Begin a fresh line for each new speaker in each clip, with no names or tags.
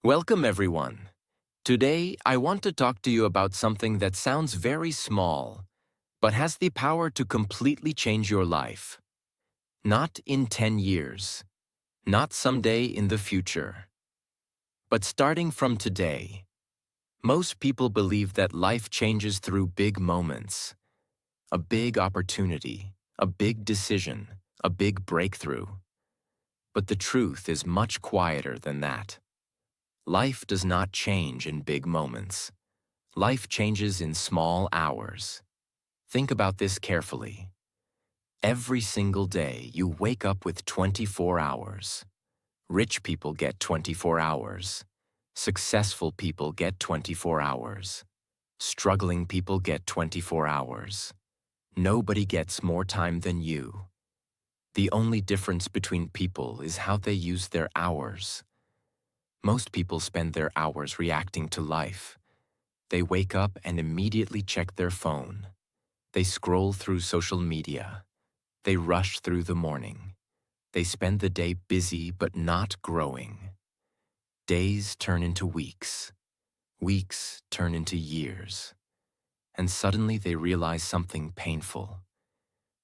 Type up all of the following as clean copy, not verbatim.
Welcome, everyone. Today, I want to talk to you about something that sounds very small, but has the power to completely change your life. Not in 10 years, not someday in the future, but starting from today. Most people believe that life changes through big moments, a big opportunity, a big decision, a big breakthrough. But the truth is much quieter than that. Life does not change in big moments. Life changes in small hours. Think about this carefully. Every single day, you wake up with 24 hours. Rich people get 24 hours. Successful people get 24 hours. Struggling people get 24 hours. Nobody gets more time than you. The only difference between people is how they use their hours. Most people spend their hours reacting to life. They wake up and immediately check their phone. They scroll through social media. They rush through the morning. They spend the day busy but not growing. Days turn into weeks. Weeks turn into years. And suddenly they realize something painful.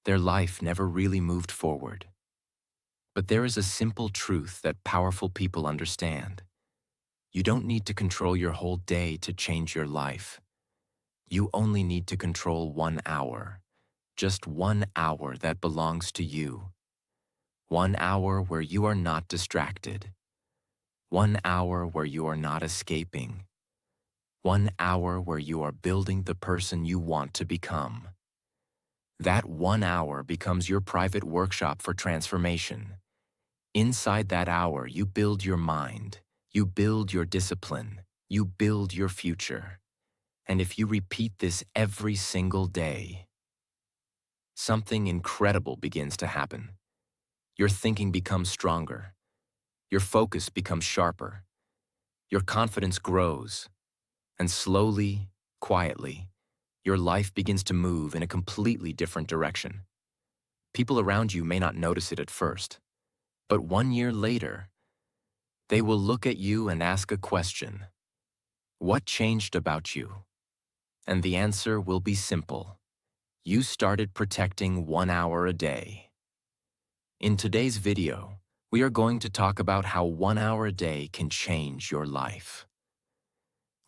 Their life never really moved forward. But there is a simple truth that powerful people understand. You don't need to control your whole day to change your life. You only need to control 1 hour. Just 1 hour that belongs to you. 1 hour where you are not distracted. 1 hour where you are not escaping. 1 hour where you are building the person you want to become. That 1 hour becomes your private workshop for transformation. Inside that hour, you build your mind. You build your discipline. You build your future. And if you repeat this every single day, something incredible begins to happen. Your thinking becomes stronger. Your focus becomes sharper. Your confidence grows. And slowly, quietly, your life begins to move in a completely different direction. People around you may not notice it at first, but 1 year later, they will look at you and ask a question. What changed about you? And the answer will be simple. You started protecting 1 hour a day. In today's video, we are going to talk about how 1 hour a day can change your life.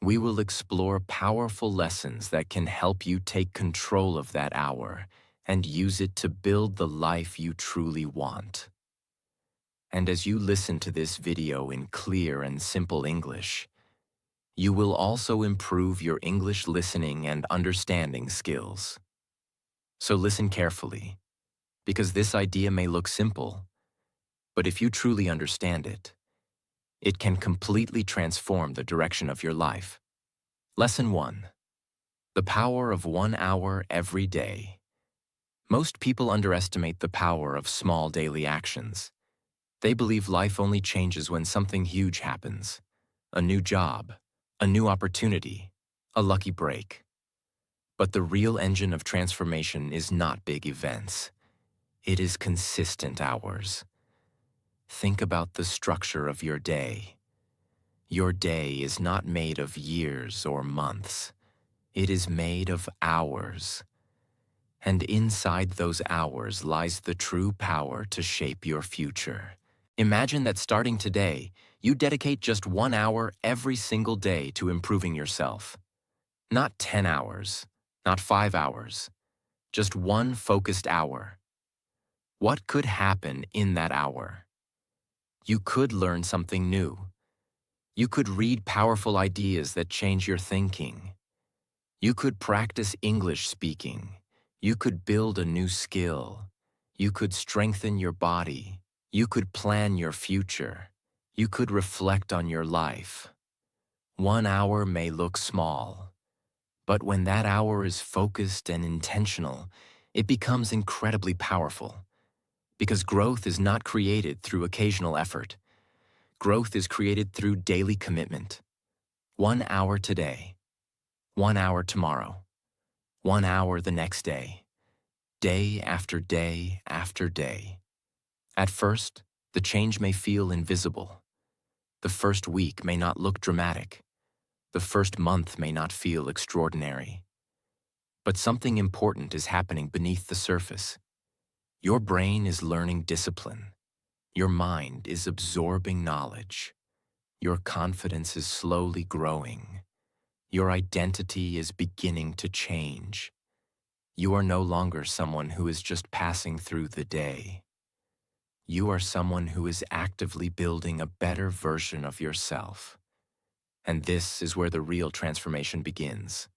We will explore powerful lessons that can help you take control of that hour and use it to build the life you truly want. And as you listen to this video in clear and simple English, you will also improve your English listening and understanding skills. So listen carefully, because this idea may look simple, but if you truly understand it, it can completely transform the direction of your life. Lesson 1. The power of 1 hour every day. Most people underestimate the power of small daily actions. They believe life only changes when something huge happens. A new job, a new opportunity, a lucky break. But the real engine of transformation is not big events. It is consistent hours. Think about the structure of your day. Your day is not made of years or months. It is made of hours. And inside those hours lies the true power to shape your future. Imagine that starting today, you dedicate just 1 hour every single day to improving yourself. Not 10 hours, not 5 hours, just one focused hour. What could happen in that hour? You could learn something new. You could read powerful ideas that change your thinking. You could practice English speaking. You could build a new skill. You could strengthen your body. You could plan your future. You could reflect on your life. 1 hour may look small, but when that hour is focused and intentional, it becomes incredibly powerful. Because growth is not created through occasional effort. Growth is created through daily commitment. 1 hour today, 1 hour tomorrow, 1 hour the next day, day after day after day. At first, the change may feel invisible. The first week may not look dramatic. The first month may not feel extraordinary. But something important is happening beneath the surface. Your brain is learning discipline. Your mind is absorbing knowledge. Your confidence is slowly growing. Your identity is beginning to change. You are no longer someone who is just passing through the day. You are someone who is actively building a better version of yourself. And this is where the real transformation begins.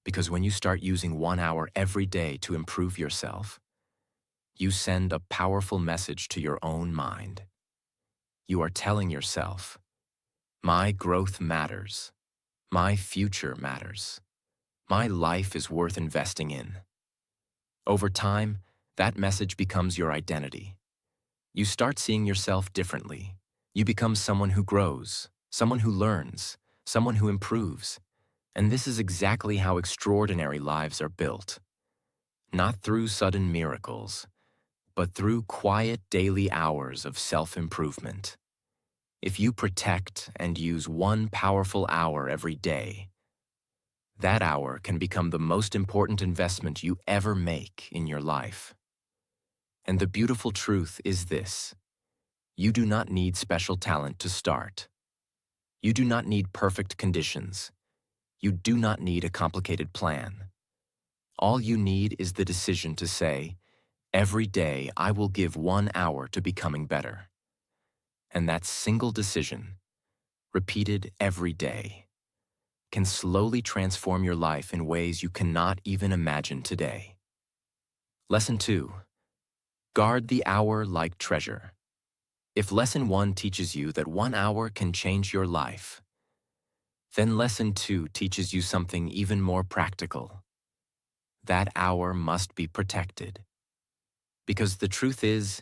Because when you start using 1 hour every day to improve yourself, you send a powerful message to your own mind. You are telling yourself, my growth matters. My future matters. My life is worth investing in. Over time, that message becomes your identity. You start seeing yourself differently. You become someone who grows, someone who learns, someone who improves. And this is exactly how extraordinary lives are built. Not through sudden miracles, but through quiet daily hours of self-improvement. If you protect and use 1 powerful hour every day, that hour can become the most important investment you ever make in your life. And the beautiful truth is this: you do not need special talent to start. You do not need perfect conditions. You do not need a complicated plan. All you need is the decision to say, every day I will give 1 hour to becoming better. And that single decision, repeated every day, can slowly transform your life in ways you cannot even imagine today. Lesson 2. Guard the hour like treasure. If Lesson 1 teaches you that 1 hour can change your life, then Lesson 2 teaches you something even more practical. That hour must be protected. Because the truth is,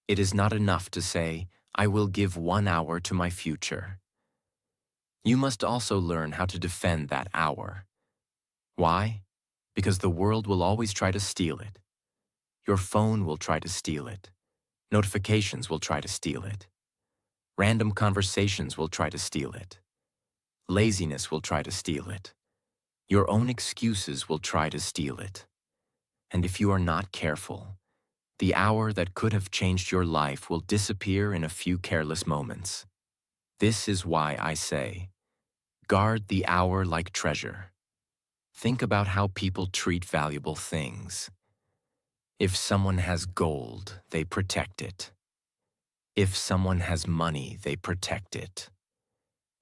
it is not enough to say, I will give 1 hour to my future. You must also learn how to defend that hour. Why? Because the world will always try to steal it. Your phone will try to steal it. Notifications will try to steal it. Random conversations will try to steal it. Laziness will try to steal it. Your own excuses will try to steal it. And if you are not careful, the hour that could have changed your life will disappear in a few careless moments. This is why I say, guard the hour like treasure. Think about how people treat valuable things. If someone has gold, they protect it. If someone has money, they protect it.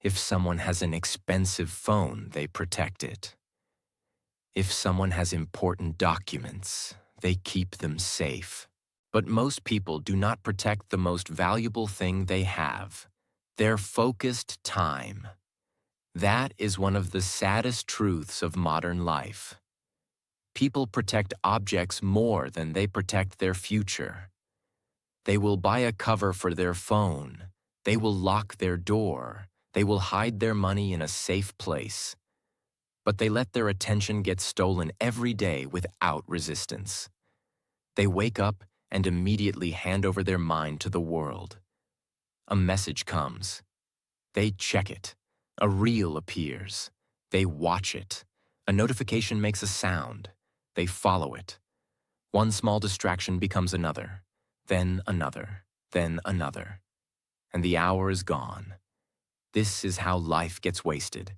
If someone has an expensive phone, they protect it. If someone has important documents, they keep them safe. But most people do not protect the most valuable thing they have, their focused time. That is one of the saddest truths of modern life. People protect objects more than they protect their future. They will buy a cover for their phone. They will lock their door. They will hide their money in a safe place. But they let their attention get stolen every day without resistance. They wake up and immediately hand over their mind to the world. A message comes. They check it. A reel appears. They watch it. A notification makes a sound. They follow it. One small distraction becomes another, then another, then another. And the hour is gone. This is how life gets wasted.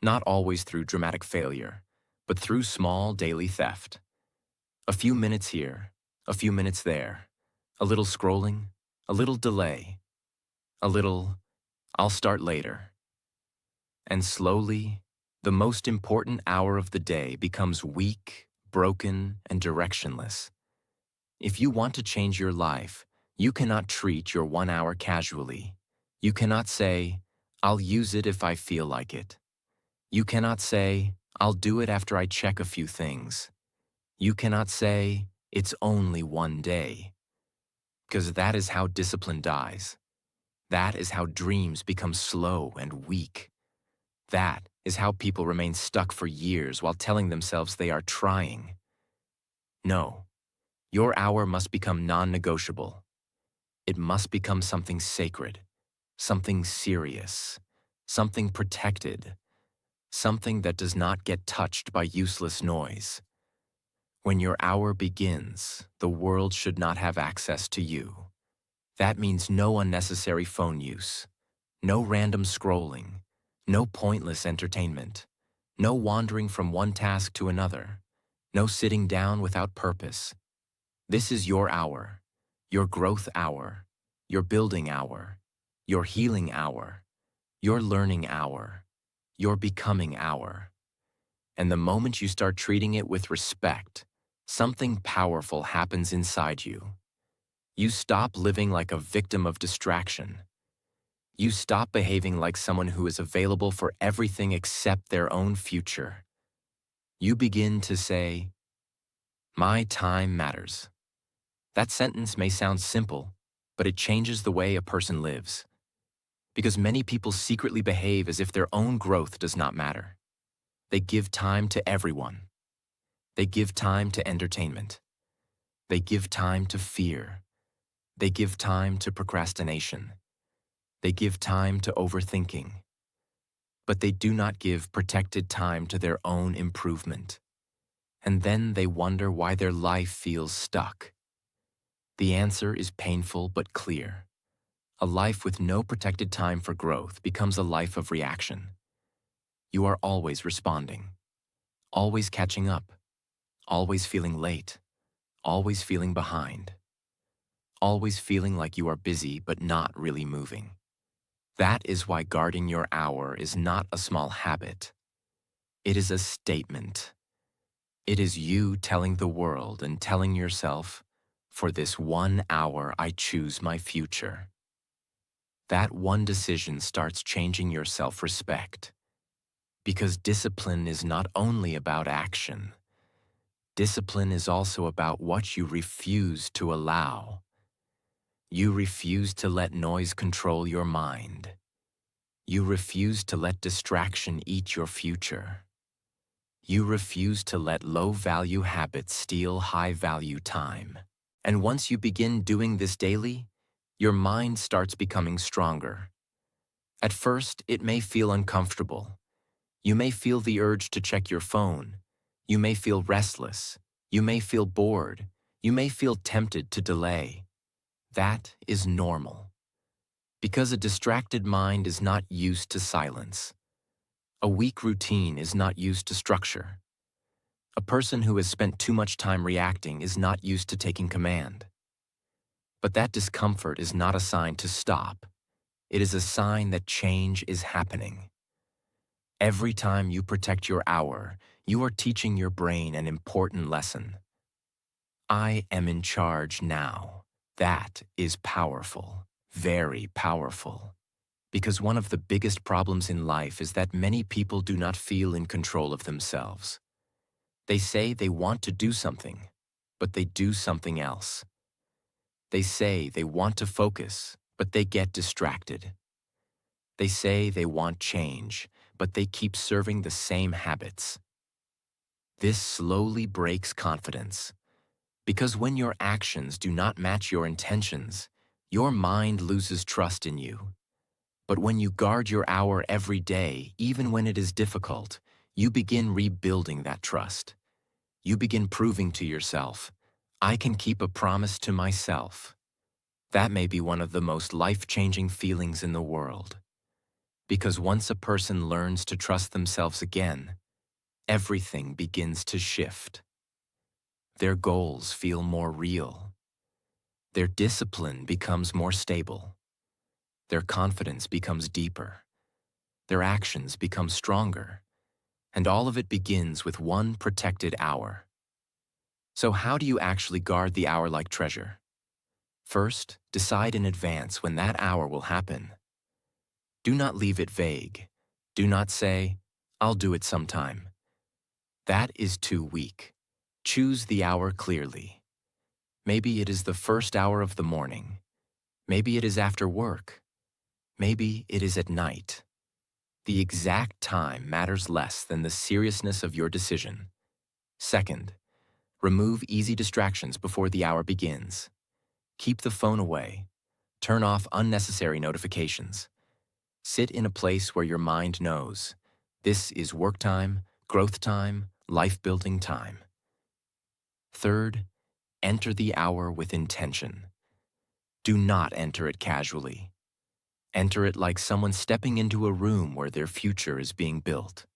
Not always through dramatic failure, but through small daily theft. A few minutes here, a few minutes there, a little scrolling, a little delay, a little, I'll start later. And slowly, the most important hour of the day becomes weak, broken, and directionless. If you want to change your life, you cannot treat your 1 hour casually. You cannot say, I'll use it if I feel like it. You cannot say, I'll do it after I check a few things. You cannot say, it's only 1 day. Because that is how discipline dies. That is how dreams become slow and weak. That is how people remain stuck for years while telling themselves they are trying. No, your hour must become non-negotiable. It must become something sacred. something serious, something protected, something that does not get touched by useless noise. When your hour begins, the world should not have access to you. That means no unnecessary phone use, no random scrolling, no pointless entertainment, no wandering from one task to another, no sitting down without purpose. This is your hour, your growth hour, your building hour, your healing hour, your learning hour, your becoming hour. And the moment you start treating it with respect, something powerful happens inside you. You stop living like a victim of distraction. You stop behaving like someone who is available for everything except their own future. You begin to say, "My time matters." That sentence may sound simple, but it changes the way a person lives. Because many people secretly behave as if their own growth does not matter. They give time to everyone. They give time to entertainment. They give time to fear. They give time to procrastination. They give time to overthinking. But they do not give protected time to their own improvement. And then they wonder why their life feels stuck. The answer is painful but clear. A life with no protected time for growth becomes a life of reaction. You are always responding, always catching up, always feeling late, always feeling behind, always feeling like you are busy but not really moving. That is why guarding your hour is not a small habit. It is a statement. It is you telling the world and telling yourself, "For this 1 hour I choose my future." That one decision starts changing your self-respect. Because discipline is not only about action. Discipline is also about what you refuse to allow. You refuse to let noise control your mind. You refuse to let distraction eat your future. You refuse to let low-value habits steal high-value time. And once you begin doing this daily, your mind starts becoming stronger. At first, it may feel uncomfortable. You may feel the urge to check your phone. You may feel restless. You may feel bored. You may feel tempted to delay. That is normal. Because a distracted mind is not used to silence. A weak routine is not used to structure. A person who has spent too much time reacting is not used to taking command. But that discomfort is not a sign to stop. It is a sign that change is happening. Every time you protect your hour, you are teaching your brain an important lesson. I am in charge now. That is powerful, very powerful. Because one of the biggest problems in life is that many people do not feel in control of themselves. They say they want to do something, but they do something else. They say they want to focus, but they get distracted. They say they want change, but they keep serving the same habits. This slowly breaks confidence, because when your actions do not match your intentions, your mind loses trust in you. But when you guard your hour every day, even when it is difficult, you begin rebuilding that trust. You begin proving to yourself, "I can keep a promise to myself." That may be one of the most life-changing feelings in the world. Because once a person learns to trust themselves again, everything begins to shift. Their goals feel more real. Their discipline becomes more stable. Their confidence becomes deeper. Their actions become stronger. And all of it begins with one protected hour. So how do you actually guard the hour like treasure? First, decide in advance when that hour will happen. Do not leave it vague. Do not say, "I'll do it sometime." That is too weak. Choose the hour clearly. Maybe it is the first hour of the morning. Maybe it is after work. Maybe it is at night. The exact time matters less than the seriousness of your decision. Second, remove easy distractions before the hour begins. Keep the phone away. Turn off unnecessary notifications. Sit in a place where your mind knows this is work time, growth time, life-building time. Third, enter the hour with intention. Do not enter it casually. Enter it like someone stepping into a room where their future is being built,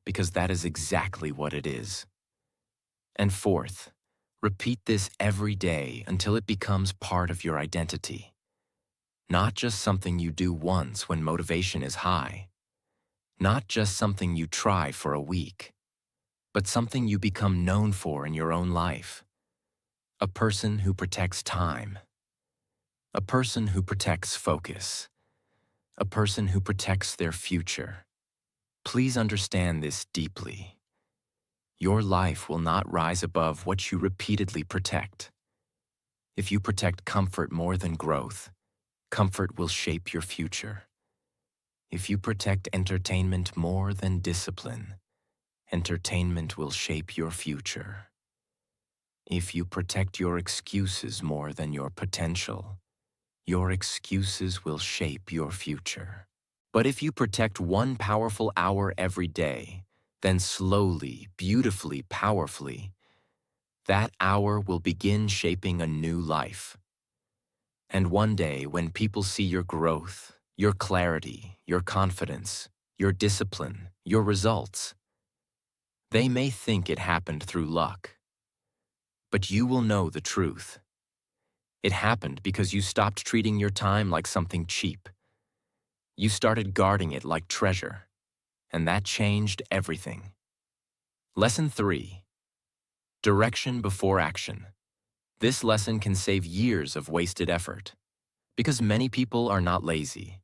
because that is exactly what it is. And fourth, repeat this every day until it becomes part of your identity. Not just something you do once when motivation is high. Not just something you try for a week, but something you become known for in your own life. A person who protects time. A person who protects focus. A person who protects their future. Please understand this deeply. Your life will not rise above what you repeatedly protect. If you protect comfort more than growth, comfort will shape your future. If you protect entertainment more than discipline, entertainment will shape your future. If you protect your excuses more than your potential, your excuses will shape your future. But if you protect one powerful hour every day, then slowly, beautifully, powerfully, that hour will begin shaping a new life. And one day, when people see your growth, your clarity, your confidence, your discipline, your results, they may think it happened through luck. But you will know the truth. It happened because you stopped treating your time like something cheap. You started guarding it like treasure, and that changed everything. Lesson 3. Direction before action. This lesson can save years of wasted effort, because many people are not lazy.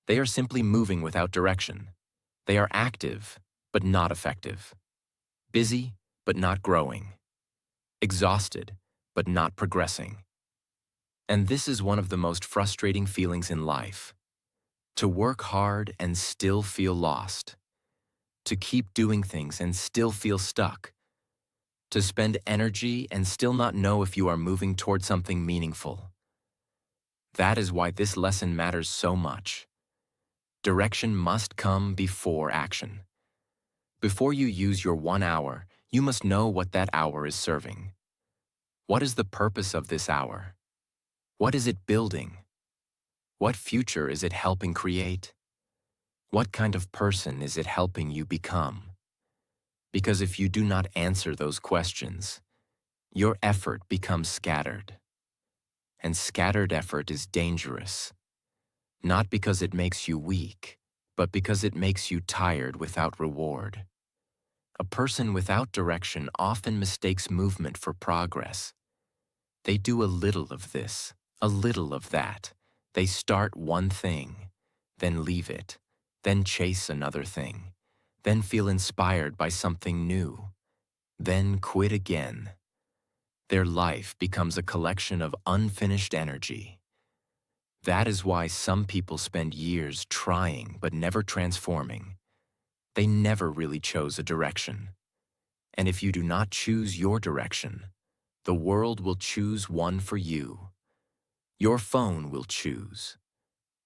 They are simply moving without direction. They are active, but not effective. Busy, but not growing. Exhausted, but not progressing. And this is one of the most frustrating feelings in life. To work hard and still feel lost. To keep doing things and still feel stuck. To spend energy and still not know if you are moving toward something meaningful. That is why this lesson matters so much. Direction must come before action. Before you use your 1 hour, you must know what that hour is serving. What is the purpose of this hour? What is it building? What future is it helping create? What kind of person is it helping you become? Because if you do not answer those questions, your effort becomes scattered. And scattered effort is dangerous. Not because it makes you weak, but because it makes you tired without reward. A person without direction often mistakes movement for progress. They do a little of this, a little of that. They start one thing, then leave it, then chase another thing, then feel inspired by something new, then quit again. Their life becomes a collection of unfinished energy. That is why some people spend years trying but never transforming. They never really chose a direction. And if you do not choose your direction, the world will choose one for you. Your phone will choose.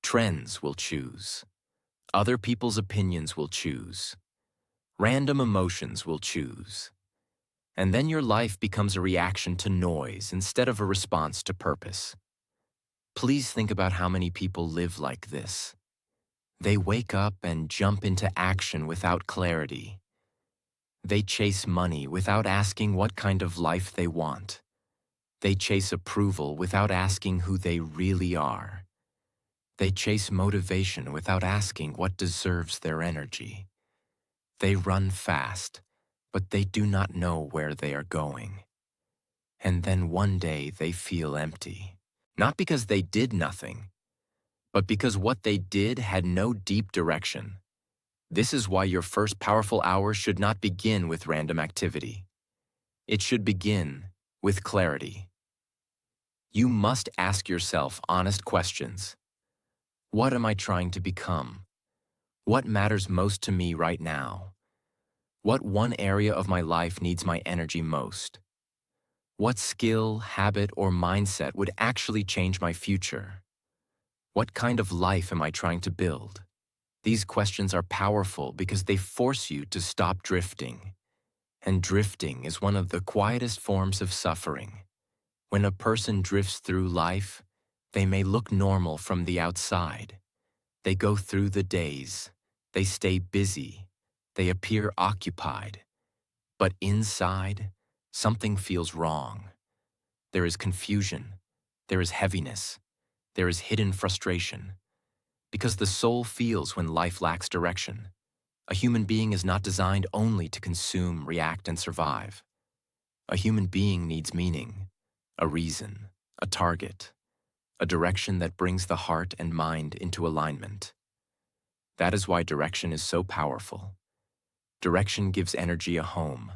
Trends will choose. Other people's opinions will choose. Random emotions will choose. And then your life becomes a reaction to noise instead of a response to purpose. Please think about how many people live like this. They wake up and jump into action without clarity. They chase money without asking what kind of life they want. They chase approval without asking who they really are. They chase motivation without asking what deserves their energy. They run fast, but they do not know where they are going. And then one day they feel empty. Not because they did nothing, but because what they did had no deep direction. This is why your first powerful hour should not begin with random activity. It should begin with clarity. You must ask yourself honest questions. What am I trying to become? What matters most to me right now? What one area of my life needs my energy most? What skill, habit, or mindset would actually change my future? What kind of life am I trying to build? These questions are powerful because they force you to stop drifting. And drifting is one of the quietest forms of suffering. When a person drifts through life, they may look normal from the outside. They go through the days. They stay busy. They appear occupied. But inside, something feels wrong. There is confusion. There is heaviness. There is hidden frustration. Because the soul feels when life lacks direction. A human being is not designed only to consume, react, and survive. A human being needs meaning, a reason, a target, a direction that brings the heart and mind into alignment. That is why direction is so powerful. Direction gives energy a home.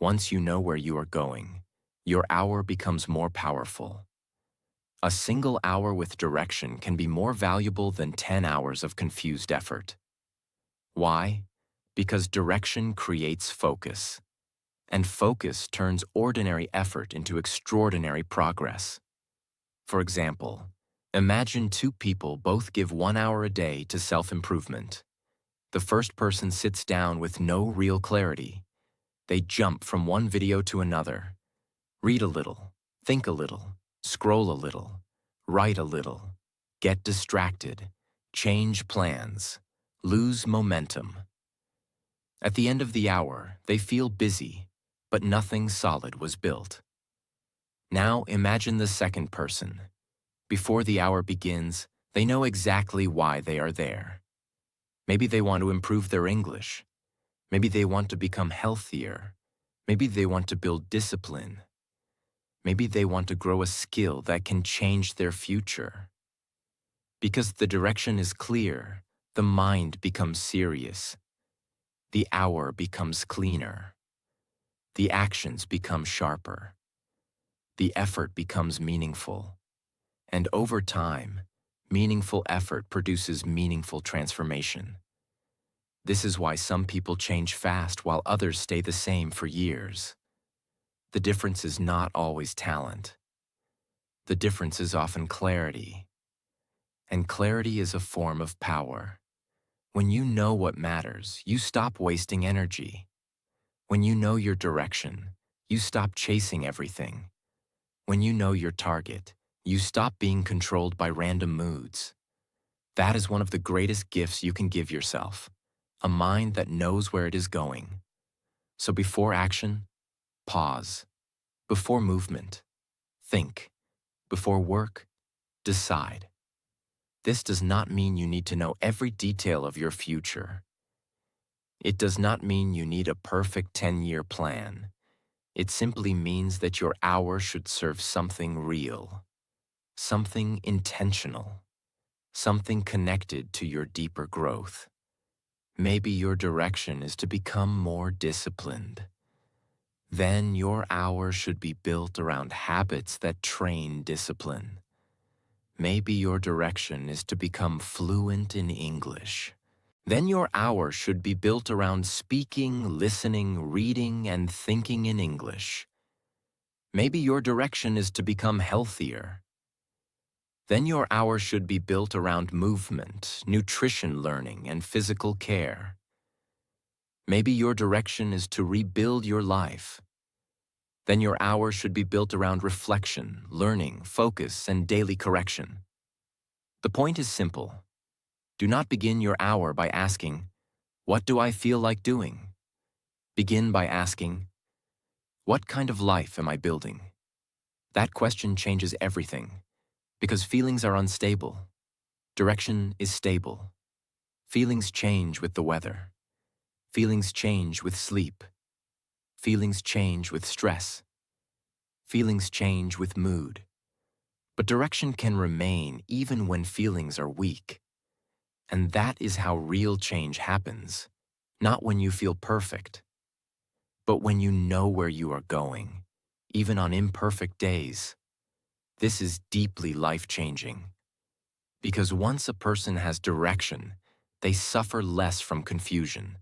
Once you know where you are going, your hour becomes more powerful. A single hour with direction can be more valuable than 10 hours of confused effort. Why? Because direction creates focus, and focus turns ordinary effort into extraordinary progress. For example, imagine two people both give 1 hour a day to self-improvement. The first person sits down with no real clarity. They jump from one video to another, read a little, think a little, scroll a little, write a little, get distracted, change plans, lose momentum. At the end of the hour, they feel busy, but nothing solid was built. Now imagine the second person. Before the hour begins, they know exactly why they are there. Maybe they want to improve their English. Maybe they want to become healthier. Maybe they want to build discipline. Maybe they want to grow a skill that can change their future. Because the direction is clear, the mind becomes serious. The hour becomes cleaner. The actions become sharper. The effort becomes meaningful. And over time, meaningful effort produces meaningful transformation. This is why some people change fast while others stay the same for years. The difference is not always talent. The difference is often clarity. And clarity is a form of power. When you know what matters, you stop wasting energy. When you know your direction, you stop chasing everything. When you know your target, you stop being controlled by random moods. That is one of the greatest gifts you can give yourself, a mind that knows where it is going. So before action, pause. Before movement, think. Before work, decide. This does not mean you need to know every detail of your future. It does not mean you need a perfect 10-year plan. It simply means that your hour should serve something real, something intentional, something connected to your deeper growth. Maybe your direction is to become more disciplined. Then your hour should be built around habits that train discipline. Maybe your direction is to become fluent in English. Then your hour should be built around speaking, listening, reading, and thinking in English. Maybe your direction is to become healthier. Then your hour should be built around movement, nutrition learning, and physical care. Maybe your direction is to rebuild your life. Then your hour should be built around reflection, learning, focus, and daily correction. The point is simple. Do not begin your hour by asking, "What do I feel like doing?" Begin by asking, "What kind of life am I building?" That question changes everything, because feelings are unstable. Direction is stable. Feelings change with the weather. Feelings change with sleep. Feelings change with stress. Feelings change with mood. But direction can remain even when feelings are weak. And that is how real change happens, not when you feel perfect, but when you know where you are going, even on imperfect days. This is deeply life-changing. Because once a person has direction, they suffer less from confusion.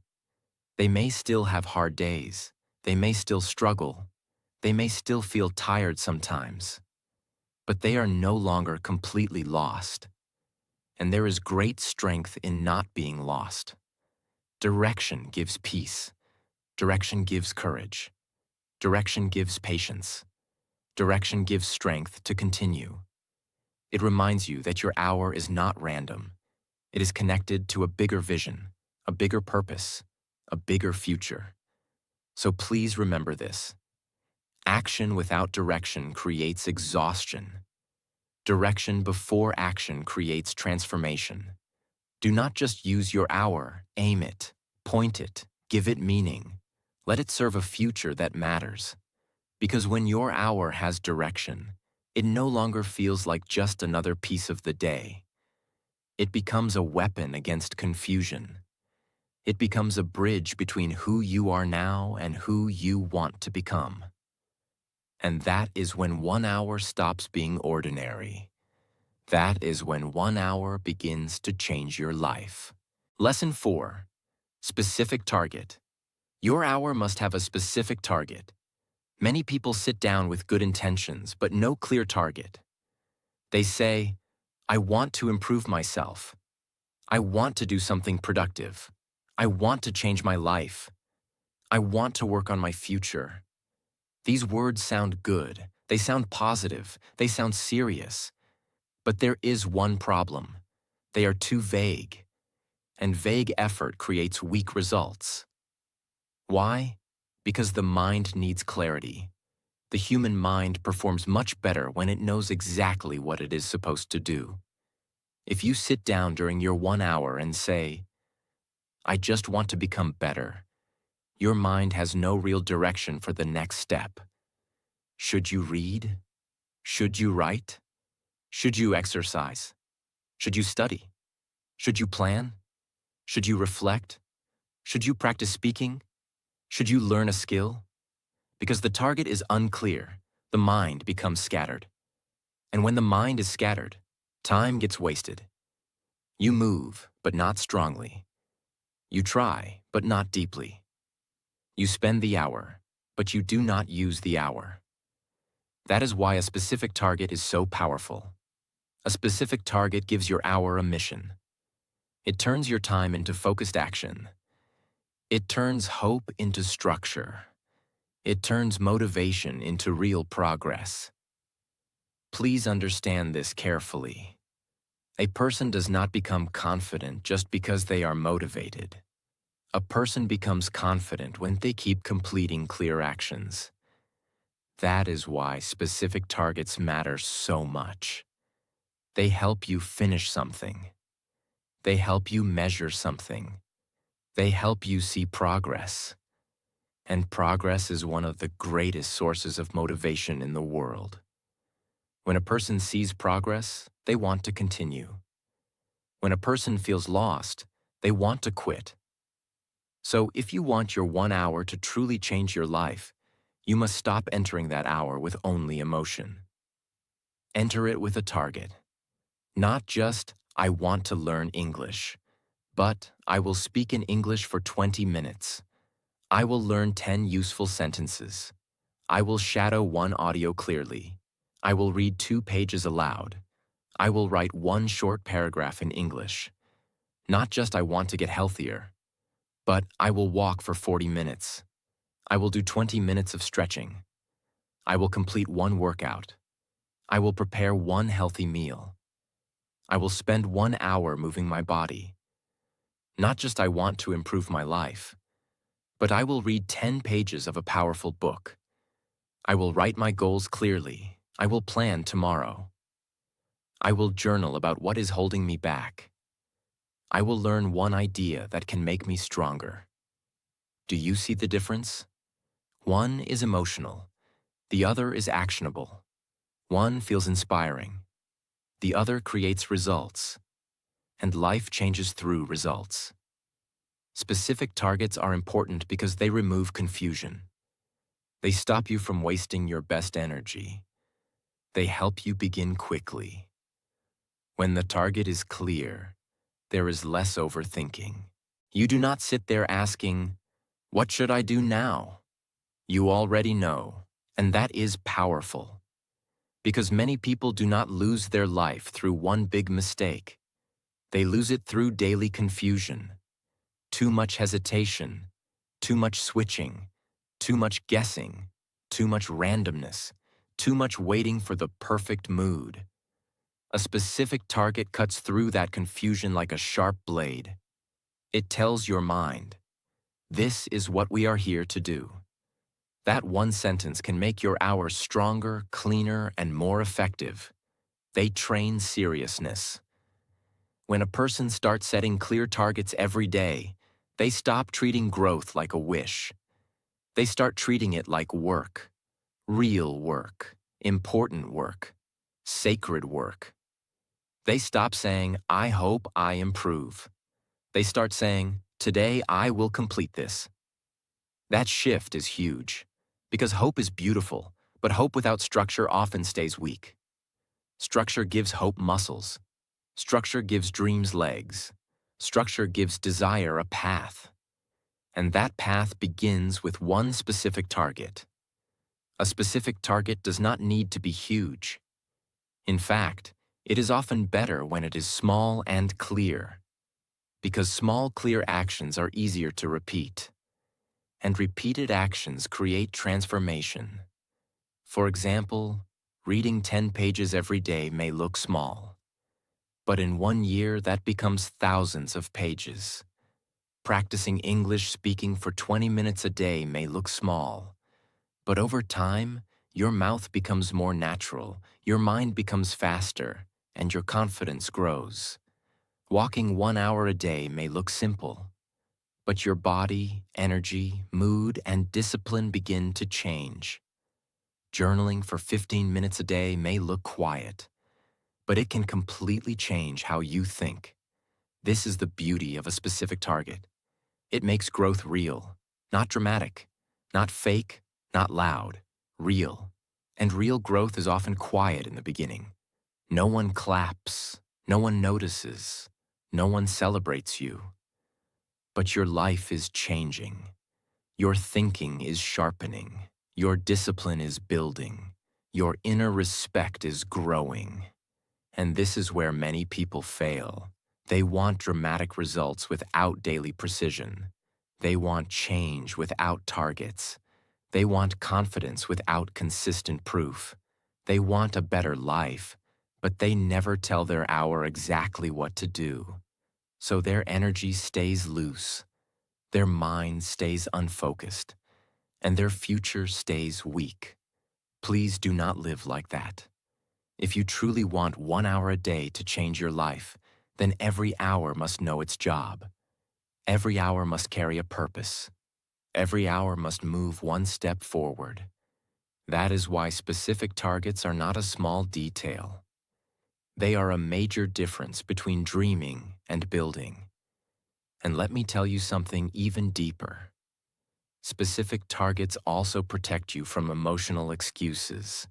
They may still have hard days. They may still struggle. They may still feel tired sometimes. But they are no longer completely lost. and there is great strength in not being lost. Direction gives peace. Direction gives courage. Direction gives patience. Direction gives strength to continue. It reminds you that your hour is not random. It is connected to a bigger vision, a bigger purpose, a bigger future. So please remember this. Action without direction creates exhaustion. Direction before action creates transformation. Do not just use your hour, aim it, point it, give it meaning. Let it serve a future that matters. Because when your hour has direction, it no longer feels like just another piece of the day. It becomes a weapon against confusion. It becomes a bridge between who you are now and who you want to become. And that is when 1 hour stops being ordinary. That is when 1 hour begins to change your life. Lesson 4. Specific target. Your hour must have a specific target. Many people sit down with good intentions but no clear target. They say, I want to improve myself. I want to do something productive. I want to change my life. I want to work on my future. These words sound good. They sound positive. They sound serious. But there is one problem. They are too vague. And vague effort creates weak results. Why? Because the mind needs clarity. The human mind performs much better when it knows exactly what it is supposed to do. If you sit down during your 1 hour and say, I just want to become better, your mind has no real direction for the next step. Should you read? Should you write? Should you exercise? Should you study? Should you plan? Should you reflect? Should you practice speaking? Should you learn a skill? Because the target is unclear, the mind becomes scattered. And when the mind is scattered, time gets wasted. You move, but not strongly. You try, but not deeply. You spend the hour, but you do not use the hour. That is why a specific target is so powerful. A specific target gives your hour a mission. It turns your time into focused action. It turns hope into structure. It turns motivation into real progress. Please understand this carefully. A person does not become confident just because they are motivated. A person becomes confident when they keep completing clear actions. That is why specific targets matter so much. They help you finish something. They help you measure something. They help you see progress. And progress is one of the greatest sources of motivation in the world. When a person sees progress, they want to continue. When a person feels lost, they want to quit. So if you want your 1 hour to truly change your life, you must stop entering that hour with only emotion. Enter it with a target. Not just, I want to learn English, but I will speak in English for 20 minutes. I will learn 10 useful sentences. I will shadow 1 audio clearly. I will read 2 pages aloud. I will write 1 short paragraph in English. Not just I want to get healthier, but I will walk for 40 minutes. I will do 20 minutes of stretching. I will complete 1 workout. I will prepare 1 healthy meal. I will spend 1 hour moving my body. Not just I want to improve my life, but I will read 10 pages of a powerful book. I will write my goals clearly. I will plan tomorrow. I will journal about what is holding me back. I will learn 1 idea that can make me stronger. Do you see the difference? One is emotional. The other is actionable. One feels inspiring. The other creates results. And life changes through results. Specific targets are important because they remove confusion. They stop you from wasting your best energy. They help you begin quickly. When the target is clear, there is less overthinking. You do not sit there asking, what should I do now? You already know, and that is powerful. Because many people do not lose their life through 1 big mistake. They lose it through daily confusion, too much hesitation, too much switching, too much guessing, too much randomness, too much waiting for the perfect mood. A specific target cuts through that confusion like a sharp blade. It tells your mind, this is what we are here to do. That one sentence can make your hours stronger, cleaner, and more effective. They train seriousness. When a person starts setting clear targets every day, they stop treating growth like a wish. They start treating it like work, real work, important work, sacred work. They stop saying, I hope I improve. They start saying, today I will complete this. That shift is huge, because hope is beautiful, but hope without structure often stays weak. Structure gives hope muscles. Structure gives dreams legs. Structure gives desire a path. And that path begins with one specific target. A specific target does not need to be huge. In fact, it is often better when it is small and clear, because small, clear actions are easier to repeat. And repeated actions create transformation. For example, reading 10 pages every day may look small, but in 1 year that becomes thousands of pages. Practicing English speaking for 20 minutes a day may look small, but over time, your mouth becomes more natural, your mind becomes faster, and your confidence grows. Walking 1 hour a day may look simple, but your body, energy, mood, and discipline begin to change. Journaling for 15 minutes a day may look quiet, but it can completely change how you think. This is the beauty of a specific target. It makes growth real, not dramatic, not fake, not loud, real. And real growth is often quiet in the beginning. No one claps, no one notices, no one celebrates you. But your life is changing. Your thinking is sharpening. Your discipline is building. Your inner respect is growing. And this is where many people fail. They want dramatic results without daily precision. They want change without targets. They want confidence without consistent proof. They want a better life, but they never tell their hour exactly what to do. So their energy stays loose, their mind stays unfocused, and their future stays weak. Please do not live like that. If you truly want 1 hour a day to change your life, then every hour must know its job. Every hour must carry a purpose. Every hour must move one step forward. That is why specific targets are not a small detail. They are a major difference between dreaming and building. And let me tell you something even deeper. Specific targets also protect you from emotional excuses.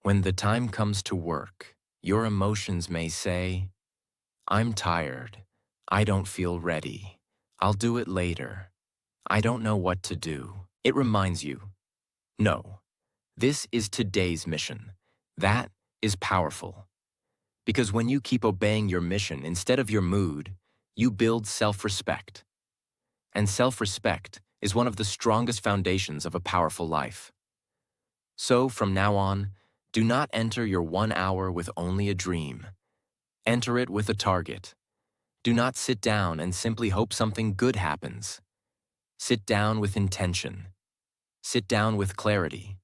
When the time comes to work, your emotions may say, I'm tired. I don't feel ready. I'll do it later. I don't know what to do. It reminds you, no, this is today's mission. That is powerful. Because when you keep obeying your mission instead of your mood, you build self-respect. And self-respect is one of the strongest foundations of a powerful life. So from now on, do not enter your 1 hour with only a dream. Enter it with a target. Do not sit down and simply hope something good happens. Sit down with intention. Sit down with clarity.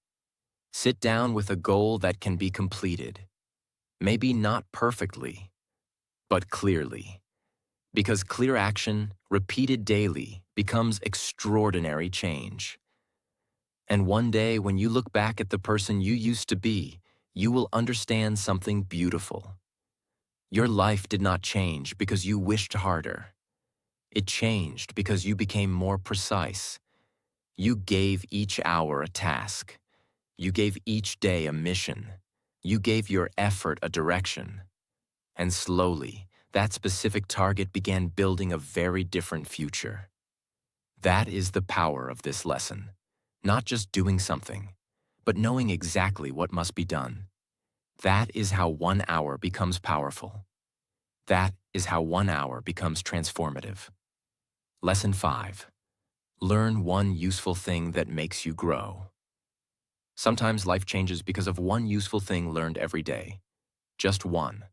Sit down with a goal that can be completed. Maybe not perfectly, but clearly. Because clear action, repeated daily, becomes extraordinary change. And one day when you look back at the person you used to be, you will understand something beautiful. Your life did not change because you wished harder. It changed because you became more precise. You gave each hour a task. You gave each day a mission. You gave your effort a direction. And slowly, that specific target began building a very different future. That is the power of this lesson. Not just doing something, but knowing exactly what must be done. That is how 1 hour becomes powerful. That is how 1 hour becomes transformative. Lesson 5. Learn one useful thing that makes you grow. Sometimes life changes because of one useful thing learned every day. Just one.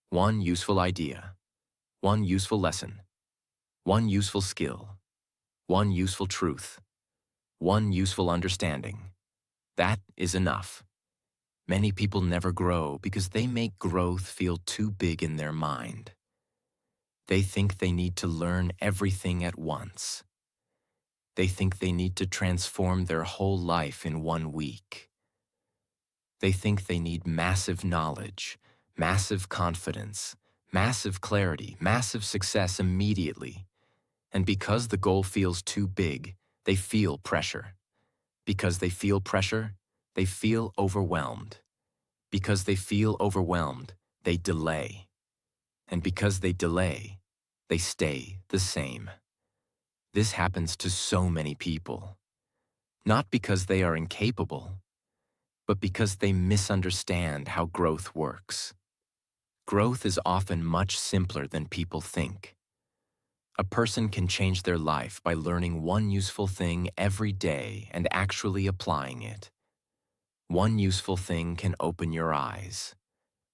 One useful idea. One useful lesson. One useful skill. One useful truth. One useful understanding. That is enough. Many people never grow because they make growth feel too big in their mind. They think they need to learn everything at once. They think they need to transform their whole life in 1 week. They think they need massive knowledge, massive confidence, massive clarity, massive success immediately. And because the goal feels too big, they feel pressure. Because they feel pressure, they feel overwhelmed. Because they feel overwhelmed, they delay. And because they delay, they stay the same. This happens to so many people. Not because they are incapable, but because they misunderstand how growth works. Growth is often much simpler than people think. A person can change their life by learning one useful thing every day and actually applying it. One useful thing can open your eyes.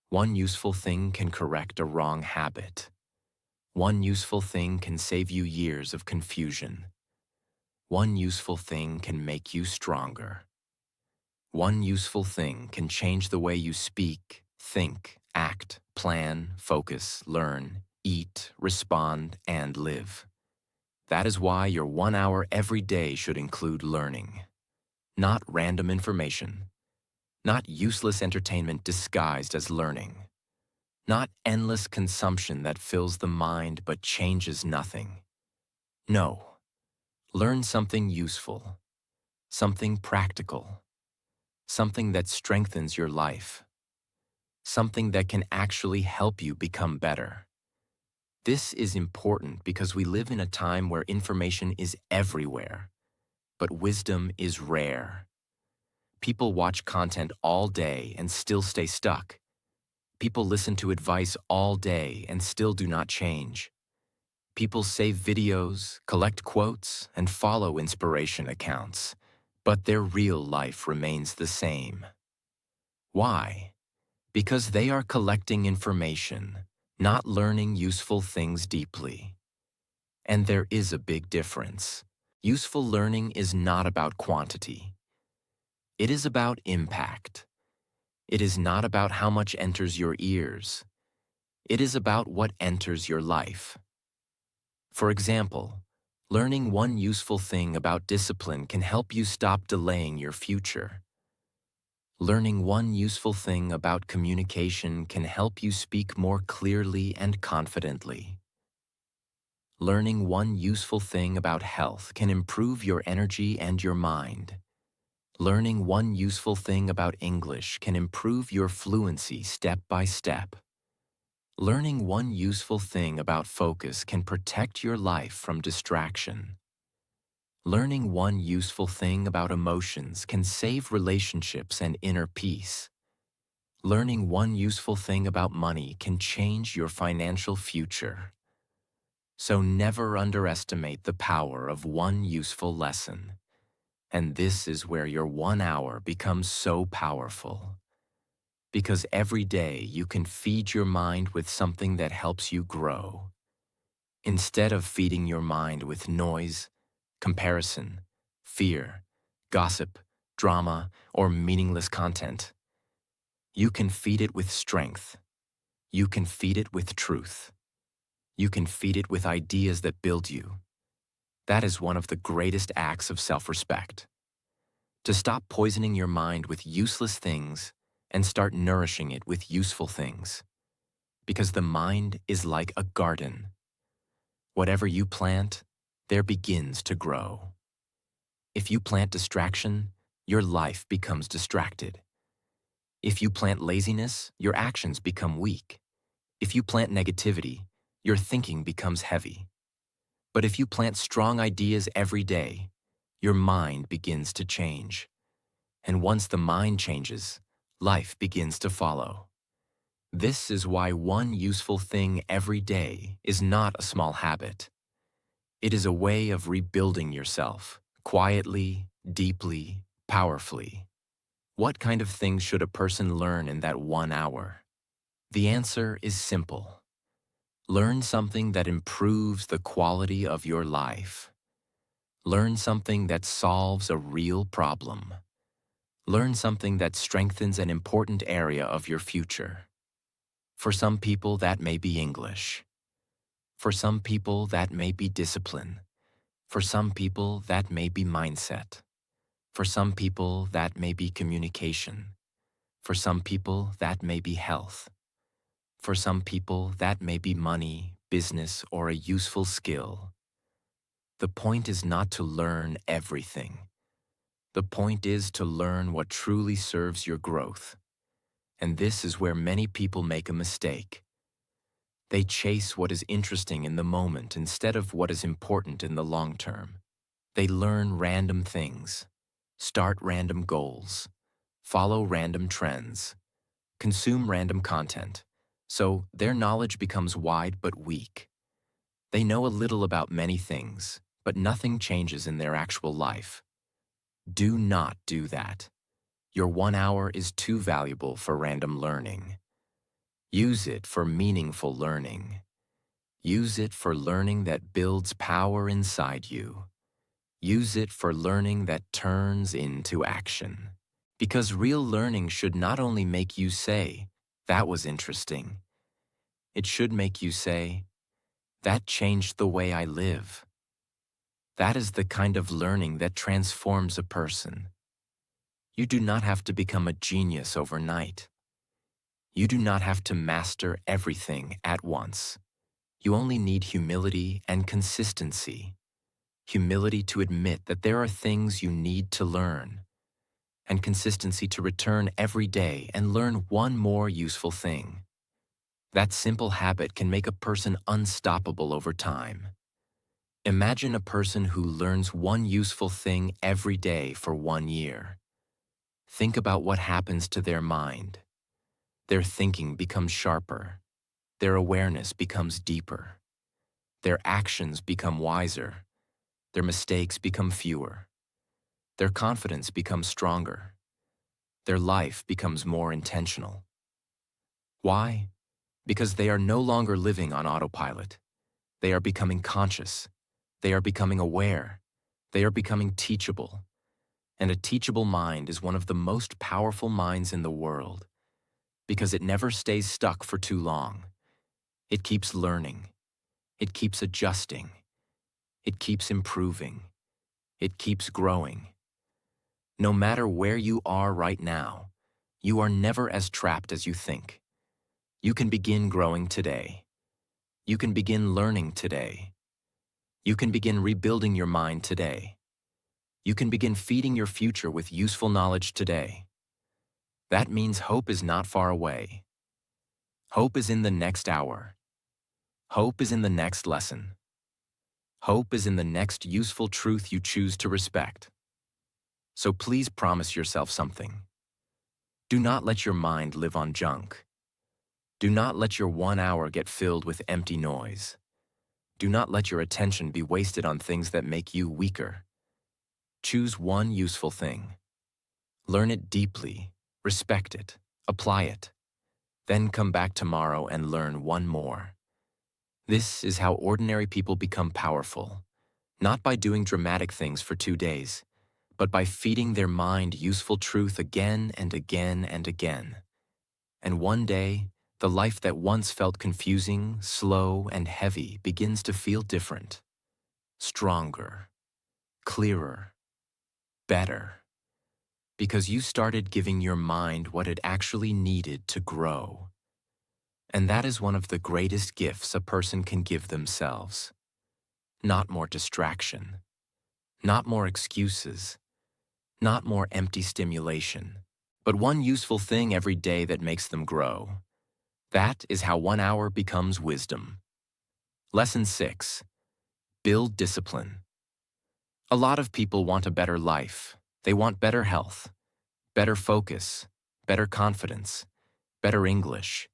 One useful thing can correct a wrong habit. One useful thing can save you years of confusion. One useful thing can make you stronger. One useful thing can change the way you speak, think, act, plan, focus, learn, eat, respond, and live. That is why your 1 hour every day should include learning. Not random information. Not useless entertainment disguised as learning. Not endless consumption that fills the mind but changes nothing. No. Learn something useful. Something practical. Something that strengthens your life. Something that can actually help you become better. This is important because we live in a time where information is everywhere, but wisdom is rare. People watch content all day and still stay stuck. People listen to advice all day and still do not change. People save videos, collect quotes, and follow inspiration accounts, but their real life remains the same. Why? Because they are collecting information, not learning useful things deeply. And there is a big difference. Useful learning is not about quantity. It is about impact. It is not about how much enters your ears. It is about what enters your life. For example, learning one useful thing about discipline can help you stop delaying your future. Learning one useful thing about communication can help you speak more clearly and confidently. Learning one useful thing about health can improve your energy and your mind. Learning one useful thing about English can improve your fluency step by step. Learning one useful thing about focus can protect your life from distraction. Learning one useful thing about emotions can save relationships and inner peace. Learning one useful thing about money can change your financial future. So never underestimate the power of one useful lesson. And this is where your 1 hour becomes so powerful. Because every day you can feed your mind with something that helps you grow. Instead of feeding your mind with noise, comparison, fear, gossip, drama, or meaningless content, you can feed it with strength. You can feed it with truth. You can feed it with ideas that build you. That is one of the greatest acts of self-respect. To stop poisoning your mind with useless things and start nourishing it with useful things. Because the mind is like a garden. Whatever you plant, there begins to grow. If you plant distraction, your life becomes distracted. If you plant laziness, your actions become weak. If you plant negativity, your thinking becomes heavy. But if you plant strong ideas every day, your mind begins to change. And once the mind changes, life begins to follow. This is why one useful thing every day is not a small habit. It is a way of rebuilding yourself, quietly, deeply, powerfully. What kind of things should a person learn in that 1 hour? The answer is simple. Learn something that improves the quality of your life. Learn something that solves a real problem. Learn something that strengthens an important area of your future. For some people, that may be English. For some people, that may be discipline. For some people, that may be mindset. For some people, that may be communication. For some people, that may be health. For some people, that may be money, business, or a useful skill. The point is not to learn everything. The point is to learn what truly serves your growth. And this is where many people make a mistake. They chase what is interesting in the moment instead of what is important in the long term. They learn random things, start random goals, follow random trends, consume random content, so their knowledge becomes wide but weak. They know a little about many things, but nothing changes in their actual life. Do not do that. Your 1 hour is too valuable for random learning. Use it for meaningful learning. Use it for learning that builds power inside you. Use it for learning that turns into action. Because real learning should not only make you say, "That was interesting." It should make you say, "That changed the way I live." That is the kind of learning that transforms a person. You do not have to become a genius overnight. You do not have to master everything at once. You only need humility and consistency. Humility to admit that there are things you need to learn, and consistency to return every day and learn one more useful thing. That simple habit can make a person unstoppable over time. Imagine a person who learns one useful thing every day for 1 year. Think about what happens to their mind. Their thinking becomes sharper. Their awareness becomes deeper. Their actions become wiser. Their mistakes become fewer. Their confidence becomes stronger. Their life becomes more intentional. Why? Because they are no longer living on autopilot. They are becoming conscious. They are becoming aware. They are becoming teachable. And a teachable mind is one of the most powerful minds in the world because it never stays stuck for too long. It keeps learning. It keeps adjusting. It keeps improving. It keeps growing. No matter where you are right now, you are never as trapped as you think. You can begin growing today. You can begin learning today. You can begin rebuilding your mind today. You can begin feeding your future with useful knowledge today. That means hope is not far away. Hope is in the next hour. Hope is in the next lesson. Hope is in the next useful truth you choose to respect. So please promise yourself something. Do not let your mind live on junk. Do not let your 1 hour get filled with empty noise. Do not let your attention be wasted on things that make you weaker. Choose one useful thing. Learn it deeply, respect it, apply it. Then come back tomorrow and learn one more. This is how ordinary people become powerful, not by doing dramatic things for 2 days, but by feeding their mind useful truth again and again and again. And one day, the life that once felt confusing, slow, and heavy begins to feel different, stronger, clearer, better, because you started giving your mind what it actually needed to grow. And that is one of the greatest gifts a person can give themselves. Not more distraction, not more excuses, not more empty stimulation, but one useful thing every day that makes them grow. That is how 1 hour becomes wisdom. Lesson 6. Build discipline. A lot of people want a better life. They want better health, better focus, better confidence, better English,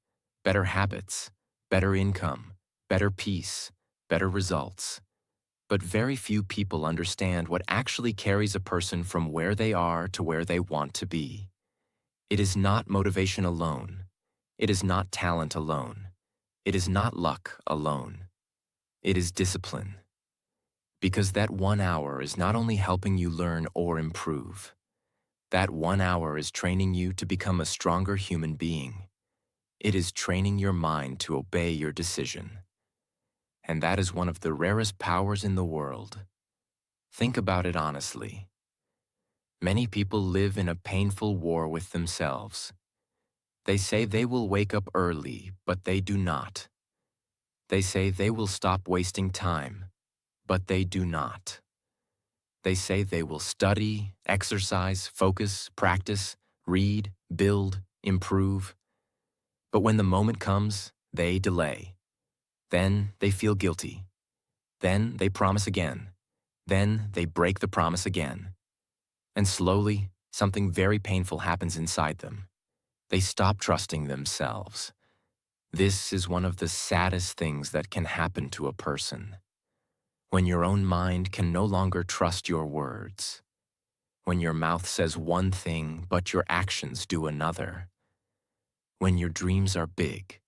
better habits, better income, better peace, better results. But very few people understand what actually carries a person from where they are to where they want to be. It is not motivation alone. It is not talent alone. It is not luck alone. It is discipline. Because that 1 hour is not only helping you learn or improve. That 1 hour is training you to become a stronger human being. It is training your mind to obey your decision. And that is one of the rarest powers in the world. Think about it honestly. Many people live in a painful war with themselves. They say they will wake up early, but they do not. They say they will stop wasting time, but they do not. They say they will study, exercise, focus, practice, read, build, improve. But when the moment comes, they delay. Then they feel guilty. Then they promise again. Then they break the promise again. And slowly, something very painful happens inside them. They stop trusting themselves. This is one of the saddest things that can happen to a person. When your own mind can no longer trust your words. When your mouth says one thing, but your actions do another. When your dreams are big,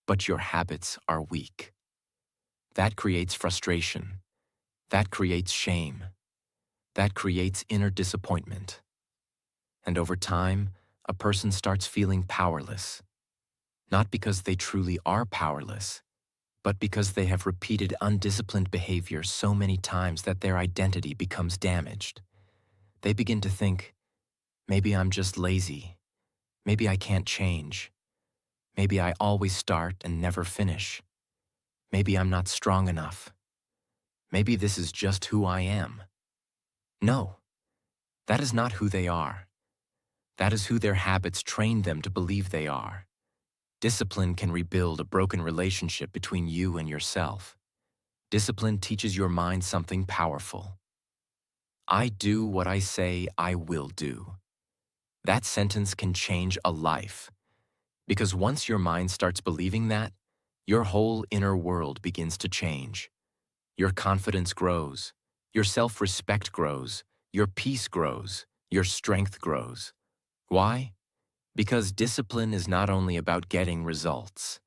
but your habits are weak. That creates frustration. That creates shame. That creates inner disappointment. And over time, a person starts feeling powerless. Not because they truly are powerless, but because they have repeated undisciplined behavior so many times that their identity becomes damaged. They begin to think, maybe I'm just lazy. Maybe I can't change. Maybe I always start and never finish. Maybe I'm not strong enough. Maybe this is just who I am. No, that is not who they are. That is who their habits trained them to believe they are. Discipline can rebuild a broken relationship between you and yourself. Discipline teaches your mind something powerful. I do what I say I will do. That sentence can change a life. Because once your mind starts believing that, your whole inner world begins to change. Your confidence grows. Your self-respect grows. Your peace grows. Your strength grows. Why? Because discipline is not only about getting results.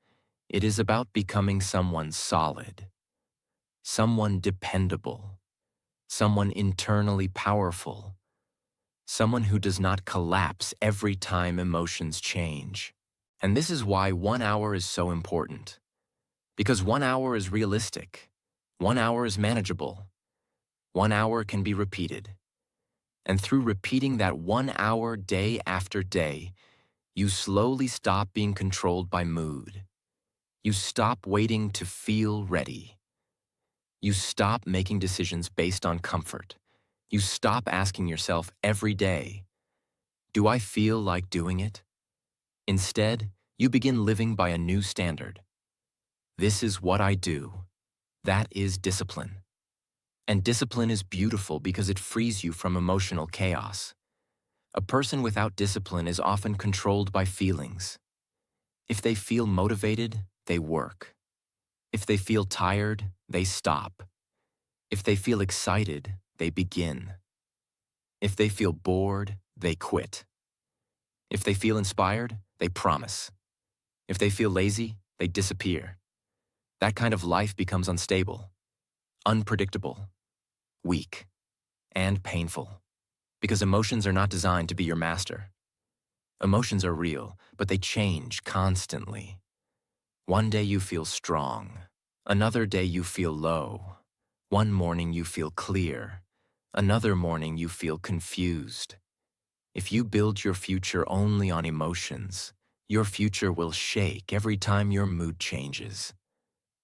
It is about becoming someone solid, someone dependable, someone internally powerful, someone who does not collapse every time emotions change. And this is why 1 hour is so important. Because 1 hour is realistic. 1 hour is manageable. 1 hour can be repeated. And through repeating that 1 hour day after day, you slowly stop being controlled by mood. You stop waiting to feel ready. You stop making decisions based on comfort. You stop asking yourself every day, do I feel like doing it? Instead, you begin living by a new standard. This is what I do. That is discipline. And discipline is beautiful because it frees you from emotional chaos. A person without discipline is often controlled by feelings. If they feel motivated, they work. If they feel tired, they stop. If they feel excited, they begin. If they feel bored, they quit. If they feel inspired, they promise. If they feel lazy, they disappear. That kind of life becomes unstable, unpredictable, weak, and painful. Because emotions are not designed to be your master. Emotions are real, but they change constantly. One day you feel strong. Another day you feel low. One morning you feel clear. Another morning you feel confused. If you build your future only on emotions, your future will shake every time your mood changes.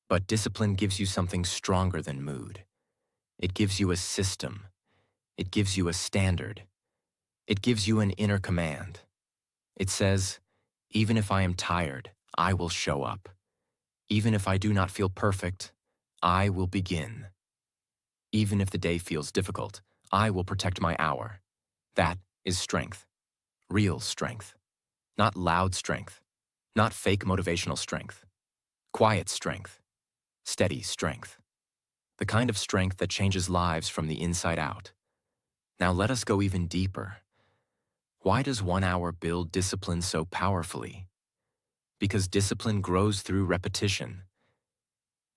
But discipline gives you something stronger than mood. It gives you a system. It gives you a standard. It gives you an inner command. It says, even if I am tired, I will show up. Even if I do not feel perfect, I will begin. Even if the day feels difficult, I will protect my hour. That is strength. Real strength. Not loud strength. Not fake motivational strength. Quiet strength. Steady strength. The kind of strength that changes lives from the inside out. Now let us go even deeper. Why does 1 hour build discipline so powerfully? Because discipline grows through repetition.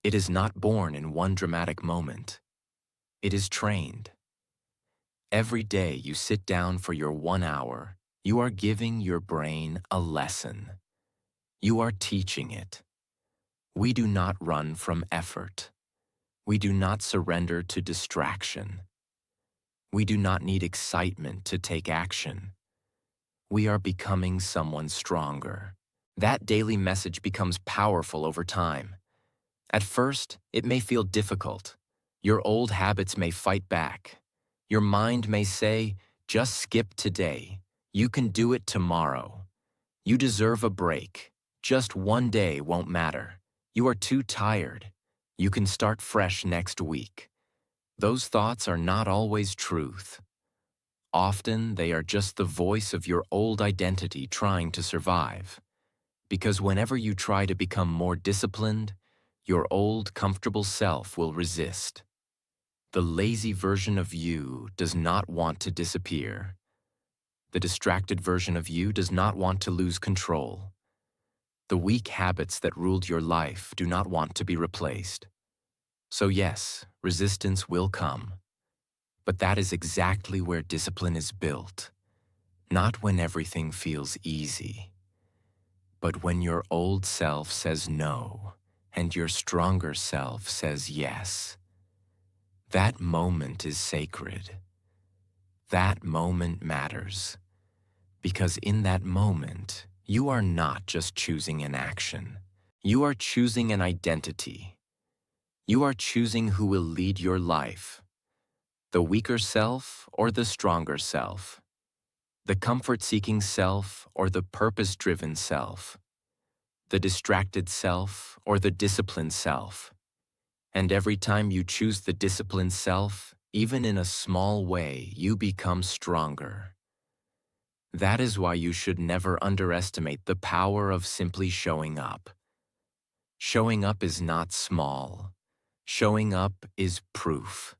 It is not born in one dramatic moment. It is trained. Every day you sit down for your 1 hour, you are giving your brain a lesson. You are teaching it. We do not run from effort. We do not surrender to distraction. We do not need excitement to take action. We are becoming someone stronger. That daily message becomes powerful over time. At first, it may feel difficult. Your old habits may fight back. Your mind may say, just skip today. You can do it tomorrow. You deserve a break. Just one day won't matter. You are too tired. You can start fresh next week. Those thoughts are not always truth. Often, they are just the voice of your old identity trying to survive. Because whenever you try to become more disciplined, your old, comfortable self will resist. The lazy version of you does not want to disappear. The distracted version of you does not want to lose control. The weak habits that ruled your life do not want to be replaced. So yes, resistance will come. But that is exactly where discipline is built. Not when everything feels easy, but when your old self says no, and your stronger self says yes. That moment is sacred. That moment matters. Because in that moment, you are not just choosing an action. You are choosing an identity. You are choosing who will lead your life. The weaker self or the stronger self. The comfort-seeking self or the purpose-driven self. The distracted self or the disciplined self. And every time you choose the disciplined self, even in a small way, you become stronger. That is why you should never underestimate the power of simply showing up. Showing up is not small. Showing up is proof.